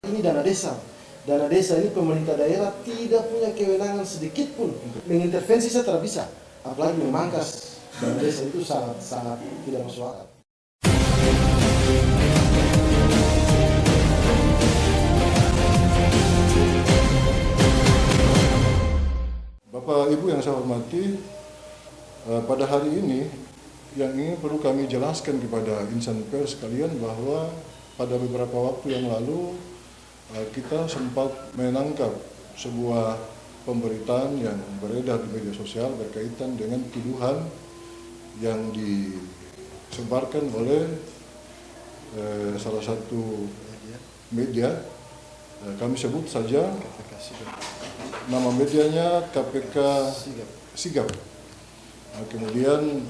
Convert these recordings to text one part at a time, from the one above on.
Ini dana desa. Dana desa ini pemerintah daerah tidak punya kewenangan sedikit pun mengintervensi, saya tidak bisa. Apalagi memangkas dana desa itu sangat tidak masuk akal. Bapak Ibu yang saya hormati, pada hari ini yang ingin perlu kami jelaskan kepada insan pers sekalian bahwa pada beberapa waktu yang lalu kita sempat menangkap sebuah pemberitaan yang beredar di media sosial berkaitan dengan tuduhan yang disebarkan oleh salah satu media, kami sebut saja nama medianya KPK Sigap. Kemudian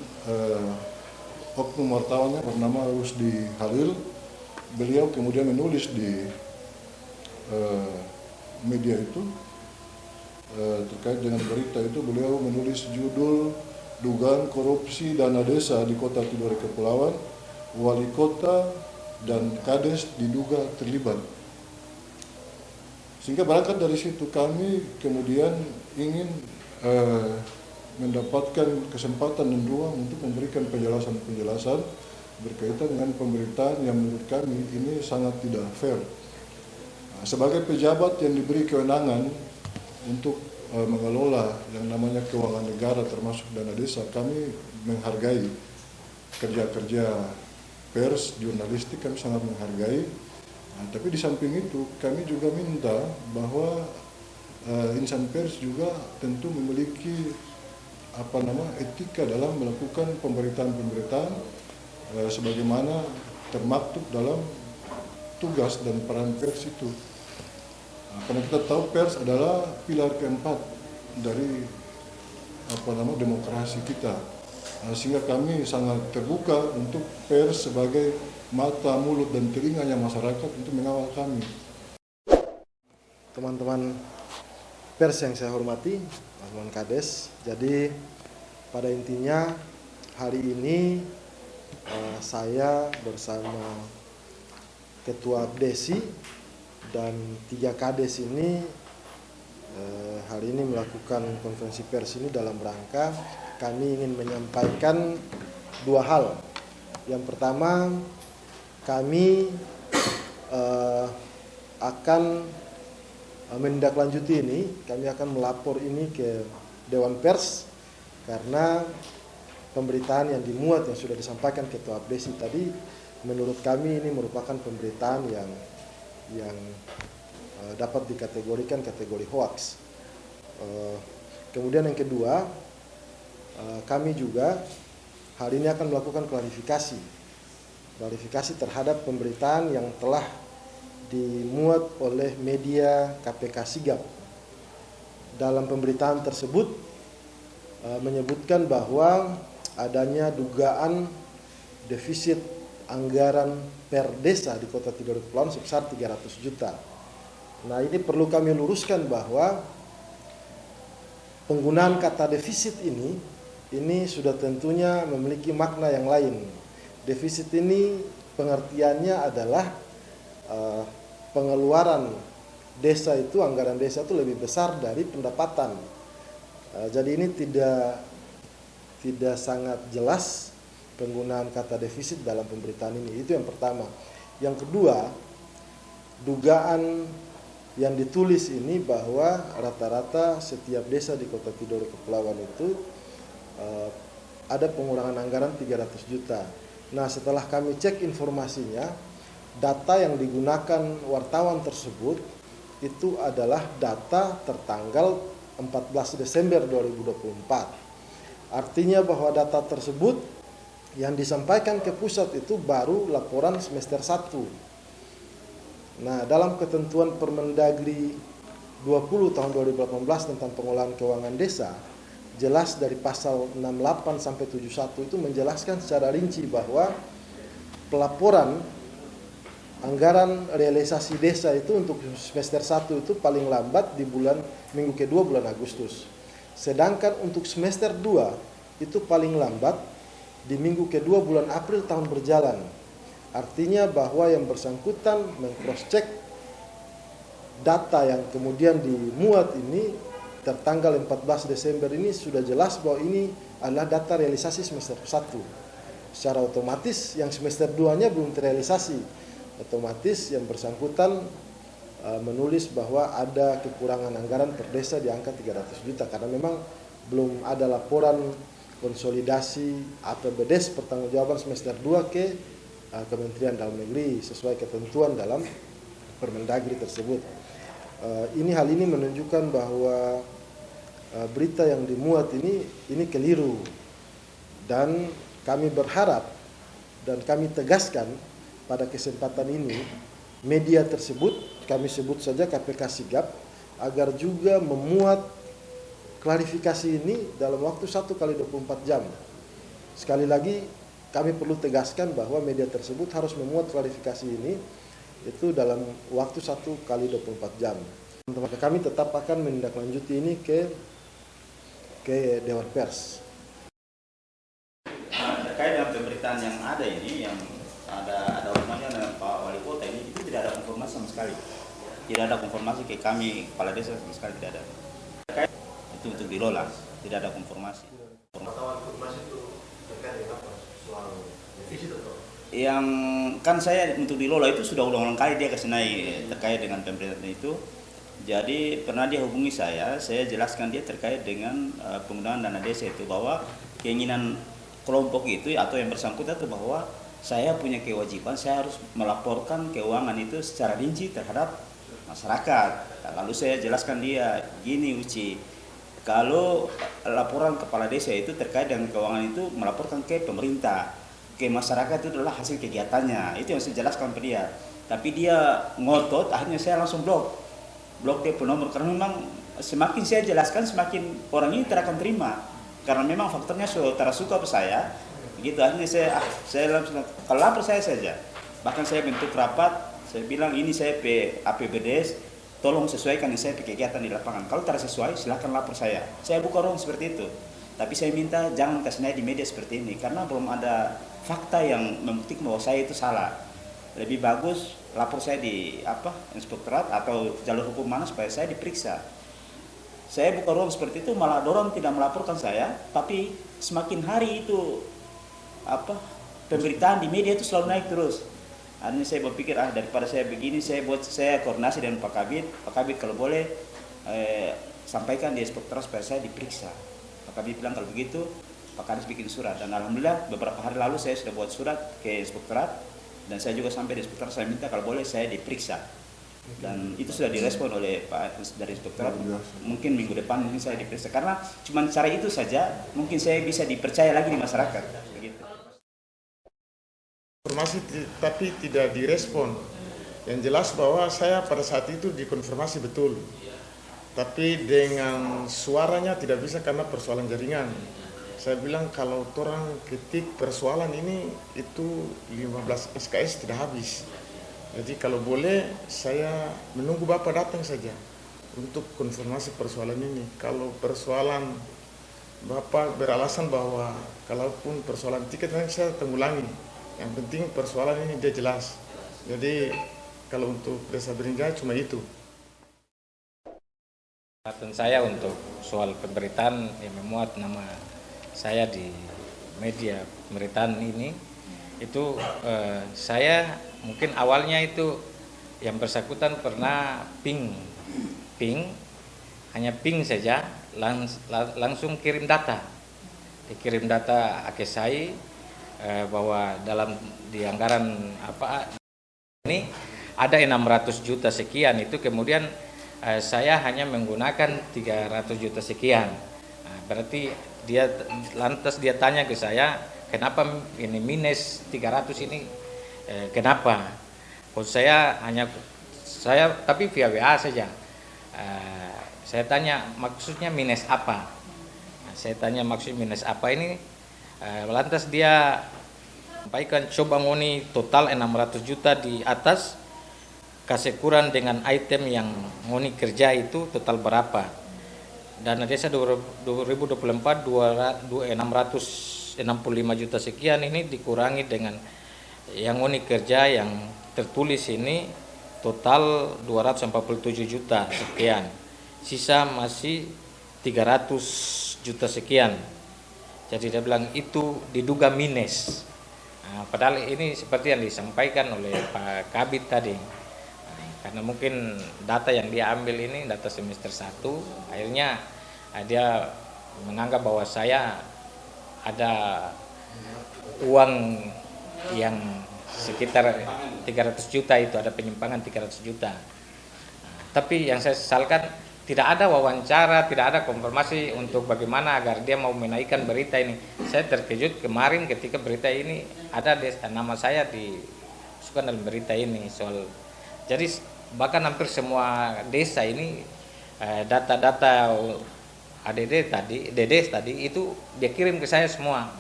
oknum wartawannya bernama Rusdi Halil, beliau kemudian menulis di media itu terkait dengan berita itu. Beliau menulis judul dugaan korupsi dana desa di Kota Tidore Kepulauan, wali kota dan kades diduga terlibat. Sehingga berangkat dari situ kami kemudian ingin mendapatkan kesempatan dan ruang untuk memberikan penjelasan berkaitan dengan pemberitaan yang menurut kami ini sangat tidak fair. Sebagai pejabat yang diberi kewenangan untuk mengelola yang namanya keuangan negara termasuk dana desa, kami menghargai kerja-kerja pers, jurnalistik, kami sangat menghargai. Tapi di samping itu kami juga minta bahwa insan pers juga tentu memiliki etika dalam melakukan pemberitaan sebagaimana termaktub dalam tugas dan peran pers itu. Karena kita tahu pers adalah pilar keempat dari demokrasi kita. Sehingga kami sangat terbuka untuk pers sebagai mata, mulut, dan telinganya masyarakat untuk mengawal kami. Teman-teman pers yang saya hormati, teman-teman kades, jadi pada intinya hari ini saya bersama Ketua Abdesi dan 3 kades ini hari ini melakukan konferensi pers ini dalam rangka kami ingin menyampaikan 2 hal. Yang pertama, kami akan menindaklanjuti ini, kami akan melapor ini ke Dewan Pers karena pemberitaan yang dimuat yang sudah disampaikan Ketua Abdesi tadi menurut kami ini merupakan pemberitaan yang dapat dikategorikan kategori hoax. Kemudian yang kedua, kami juga hari ini akan melakukan klarifikasi terhadap pemberitaan yang telah dimuat oleh media KPK Sigap. Dalam pemberitaan tersebut menyebutkan bahwa adanya dugaan defisit anggaran per desa di Kota Tidore Kepulauan sebesar 300 juta. Nah, ini perlu kami luruskan bahwa penggunaan kata defisit ini sudah tentunya memiliki makna yang lain. Defisit ini pengertiannya adalah pengeluaran desa itu, anggaran desa itu lebih besar dari pendapatan. Jadi ini tidak sangat jelas penggunaan kata defisit dalam pemberitaan ini. Itu yang pertama. Yang kedua, dugaan yang ditulis ini bahwa rata-rata setiap desa di Kota Tidore Kepulauan itu ada pengurangan anggaran 300 juta. Nah, setelah kami cek informasinya, data yang digunakan wartawan tersebut itu adalah data tertanggal 14 Desember 2024. Artinya bahwa data tersebut yang disampaikan ke pusat itu baru laporan semester 1. Nah, dalam ketentuan Permendagri 20 tahun 2018 tentang pengolahan keuangan desa, jelas dari pasal 68 sampai 71 itu menjelaskan secara rinci bahwa pelaporan anggaran realisasi desa itu untuk semester 1 itu paling lambat di minggu kedua bulan Agustus. Sedangkan untuk semester 2 itu paling lambat di minggu kedua bulan April tahun berjalan. Artinya bahwa yang bersangkutan meng-cross check data yang kemudian dimuat ini tertanggal 14 Desember ini sudah jelas bahwa ini adalah data realisasi semester 1. Secara otomatis yang semester 2-nya belum terrealisasi. Otomatis yang bersangkutan menulis bahwa ada kekurangan anggaran per desa di angka 300 juta karena memang belum ada laporan konsolidasi APBDes pertanggungjawaban semester 2 ke Kementerian Dalam Negeri sesuai ketentuan dalam Permendagri tersebut. Hal ini menunjukkan bahwa berita yang dimuat ini keliru, dan kami berharap dan kami tegaskan pada kesempatan ini media tersebut, kami sebut saja KPK Sigap, agar juga memuat klarifikasi ini dalam waktu 1 kali 24 jam. Sekali lagi kami perlu tegaskan bahwa media tersebut harus memuat klarifikasi ini itu dalam waktu 1 kali 24 jam. Maka kami tetap akan menindaklanjuti ini ke Dewan Pers. Terkait dengan pemberitaan yang ada ini, yang ada hubungannya dengan Pak Wali Kota ini, itu tidak ada konfirmasi sama sekali. Tidak ada konfirmasi ke kami, kepala desa sama sekali tidak ada. Terkait itu untuk dilola, tidak ada konfirmasi. Konfirmasi itu terkait dengan apa? Soal defisit atau? Yang kan saya untuk dilola itu sudah ulang-ulang kali dia kasih naik terkait dengan pemberitaan itu. Jadi pernah dia hubungi saya jelaskan dia terkait dengan penggunaan dana desa itu, bahwa keinginan kelompok itu atau yang bersangkutan itu bahwa saya punya kewajiban, saya harus melaporkan keuangan itu secara rinci terhadap masyarakat. Lalu saya jelaskan dia, gini Uci, kalau laporan kepala desa itu terkait dengan keuangan itu melaporkan ke pemerintah, ke masyarakat itu adalah hasil kegiatannya. Itu yang saya jelaskan ke dia. Tapi dia ngotot, akhirnya saya langsung blok dia penomor, karena memang semakin saya jelaskan semakin orang ini tidak akan terima, karena memang faktornya saudara suka ke saya gitu. Akhirnya saya langsung kalau lapor saya saja, bahkan saya bentuk rapat, saya bilang ini saya APBDes, tolong sesuaikan yang saya kegiatan di lapangan, kalau tidak sesuai silakan lapor saya buka ruang seperti itu. Tapi saya minta jangan kasih naik di media seperti ini, karena belum ada fakta yang membuktikan bahwa saya itu salah. Lebih bagus lapor saya di inspektorat atau jalur hukum mana supaya saya diperiksa. Saya buka ruang seperti itu, malah dorong tidak melaporkan saya, tapi semakin hari itu pemberitaan di media itu selalu naik terus. Akhirnya saya berpikir daripada saya begini, saya koordinasi dengan Pak Kabit kalau boleh sampaikan di inspektorat supaya saya diperiksa. Pak Kabit bilang kalau begitu Pak Kadis bikin surat, dan alhamdulillah beberapa hari lalu saya sudah buat surat ke inspektorat. Dan saya juga sampai di inspektorat, saya minta kalau boleh saya diperiksa. Dan itu sudah direspon oleh Pak dari inspektorat. Mungkin minggu depan mungkin saya diperiksa. Karena cuma cara itu saja mungkin saya bisa dipercaya lagi di masyarakat. Begitu. Informasi tapi tidak direspon. Yang jelas bahwa saya pada saat itu dikonfirmasi betul. Tapi dengan suaranya tidak bisa karena persoalan jaringan. Saya bilang kalau orang ketik persoalan ini itu 15 SKS tidak habis. Jadi kalau boleh saya menunggu Bapak datang saja untuk konfirmasi persoalan ini. Kalau persoalan Bapak beralasan bahwa kalaupun persoalan tiket nanti saya tanggulangi. Yang penting persoalan ini dia jelas. Jadi kalau untuk Desa Berinjaya cuma itu. Catatan saya untuk soal pemberitaan yang memuat nama saya di media pemberitaan ini itu saya mungkin awalnya itu yang bersangkutan pernah ping hanya ping saja langsung kirim data ke saya bahwa dalam di anggaran ini ada 600 juta sekian, itu kemudian saya hanya menggunakan 300 juta sekian. Berarti lantas dia tanya ke saya, kenapa ini minus 300 ini, kenapa? Saya tapi via WA saja. Saya tanya maksudnya minus apa? Saya tanya maksud minus apa ini, lantas dia sampaikan coba ngoni total 600 juta di atas, kasih kurang dengan item yang ngoni kerja itu total berapa? Dana desa 2024 665 juta sekian ini dikurangi dengan yang ngoni kerja yang tertulis ini total 247 juta sekian, sisa masih 300 juta sekian. Jadi dia bilang itu diduga minus. Nah, padahal ini seperti yang disampaikan oleh Pak Kabid tadi. Nah, karena mungkin data yang dia ambil ini data semester 1, akhirnya dia menganggap bahwa saya ada uang yang sekitar 300 juta itu, ada penyimpangan 300 juta. Nah, tapi yang saya sesalkan tidak ada wawancara, tidak ada konfirmasi untuk bagaimana agar dia mau menaikkan berita ini. Saya terkejut kemarin ketika berita ini ada nama saya dimasukkan dalam berita ini soal. Jadi bahkan hampir semua desa ini data-data DD tadi itu dia kirim ke saya semua.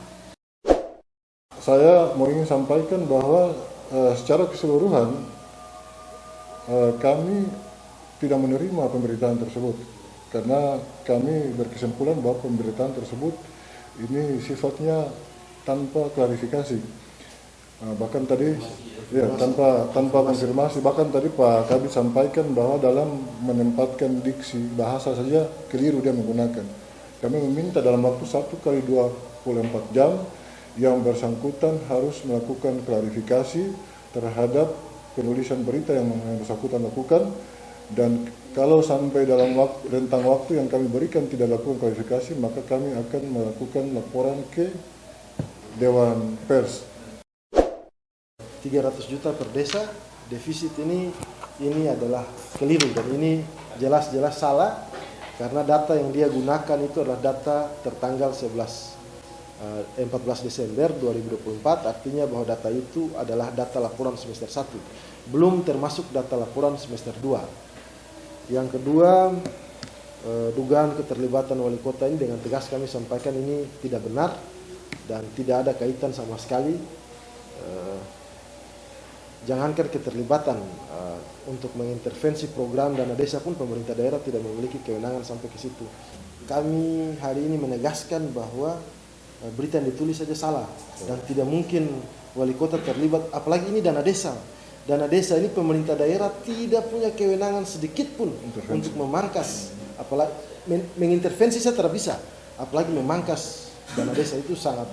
Saya mau ingin sampaikan bahwa secara keseluruhan kami tidak menerima pemberitaan tersebut karena kami berkesimpulan bahwa pemberitaan tersebut ini sifatnya tanpa klarifikasi. Bahkan tadi ya tanpa konfirmasi, bahkan tadi Pak Kabid sampaikan bahwa dalam menempatkan diksi bahasa saja keliru dia menggunakan. Kami meminta dalam waktu 1 kali 24 jam yang bersangkutan harus melakukan klarifikasi terhadap penulisan berita yang bersangkutan lakukan, dan kalau sampai dalam rentang waktu yang kami berikan tidak lakukan klarifikasi, maka kami akan melakukan laporan ke Dewan Pers. 300 juta per desa defisit ini adalah keliru dan ini jelas-jelas salah karena data yang dia gunakan itu adalah data tertanggal 14 Desember 2024, artinya bahwa data itu adalah data laporan semester 1, belum termasuk data laporan semester 2. Yang kedua, dugaan keterlibatan wali kota ini dengan tegas kami sampaikan ini tidak benar dan tidak ada kaitan sama sekali. Jangankan keterlibatan untuk mengintervensi program dana desa pun pemerintah daerah tidak memiliki kewenangan sampai ke situ. Kami hari ini menegaskan bahwa berita yang ditulis saja salah dan tidak mungkin wali kota terlibat, apalagi ini dana desa. Dana desa ini pemerintah daerah tidak punya kewenangan sedikit pun untuk memangkas, apalagi mengintervensi saya tidak bisa, apalagi memangkas dana desa itu sangat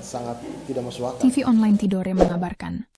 tidak masuk akal. TV online Tidore mengabarkan.